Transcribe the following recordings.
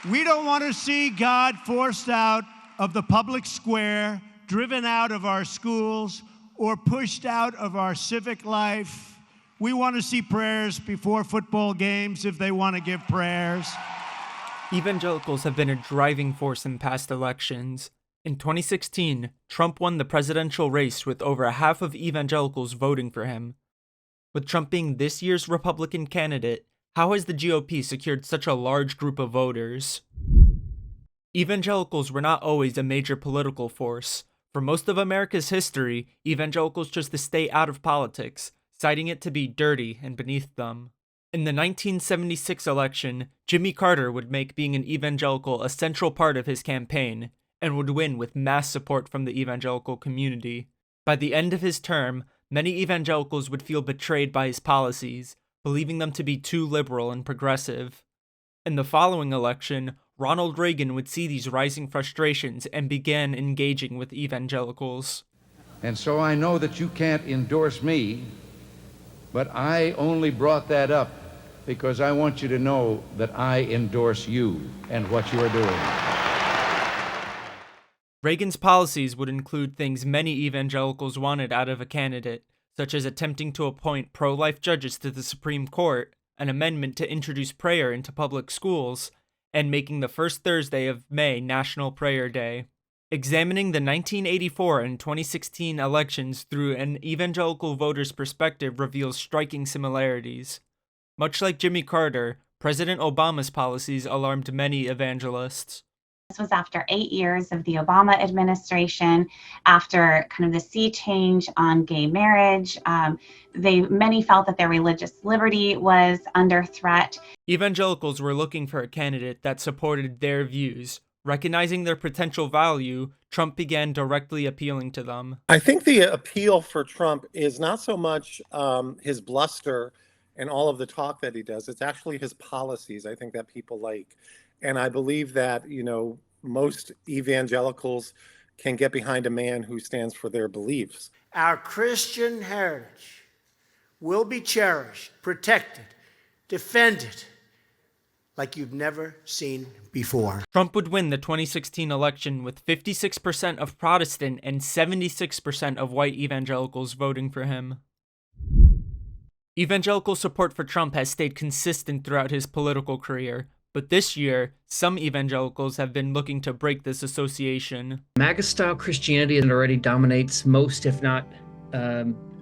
We don't want to see God forced out of the public square, driven out of our schools, or pushed out of our civic life. We want to see prayers before football games if they want to give prayers. Evangelicals have been a driving force in past elections. In 2016, Trump won the presidential race with over half of evangelicals voting for him. With Trump being this year's Republican candidate, how has the GOP secured such a large group of voters? Evangelicals were not always a major political force. For most of America's history, evangelicals chose to stay out of politics, citing it to be dirty and beneath them. In the 1976 election, Jimmy Carter would make being an evangelical a central part of his campaign, and would win with mass support from the evangelical community. By the end of his term, many evangelicals would feel betrayed by his policies, believing them to be too liberal and progressive. In the following election, Ronald Reagan would see these rising frustrations and began engaging with evangelicals. And so I know that you can't endorse me, but I only brought that up because I want you to know that I endorse you and what you are doing. Reagan's policies would include things many evangelicals wanted out of a candidate, such as attempting to appoint pro-life judges to the Supreme Court, an amendment to introduce prayer into public schools, and making the first Thursday of May National Prayer Day. Examining the 1984 and 2016 elections through an evangelical voter's perspective reveals striking similarities. Much like Jimmy Carter, President Obama's policies alarmed many evangelists. This was after 8 years of the Obama administration, after kind of the sea change on gay marriage. Many felt that their religious liberty was under threat. Evangelicals were looking for a candidate that supported their views. Recognizing their potential value, Trump began directly appealing to them. I think the appeal for Trump is not so much his bluster and all of the talk that he does. It's actually his policies, I think, that people like. And I believe that, most evangelicals can get behind a man who stands for their beliefs. Our Christian heritage will be cherished, protected, defended like you've never seen before. Trump would win the 2016 election with 56% of Protestant and 76% of white evangelicals voting for him. Evangelical support for Trump has stayed consistent throughout his political career, but this year, some evangelicals have been looking to break this association. MAGA-style Christianity already dominates most, if not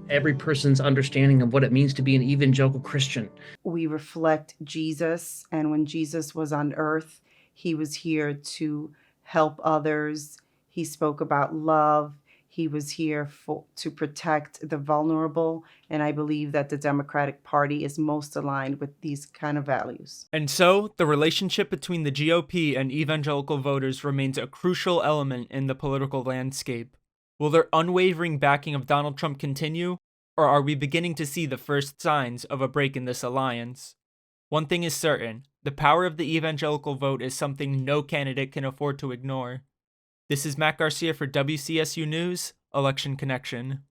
every person's understanding of what it means to be an evangelical Christian. We reflect Jesus, and when Jesus was on earth, he was here to help others. He spoke about love. He was here to protect the vulnerable, and I believe that the Democratic Party is most aligned with these kind of values. And so, the relationship between the GOP and evangelical voters remains a crucial element in the political landscape. Will their unwavering backing of Donald Trump continue, or are we beginning to see the first signs of a break in this alliance? One thing is certain, the power of the evangelical vote is something no candidate can afford to ignore. This is Matt Garcia for WCSU News, Election Connection.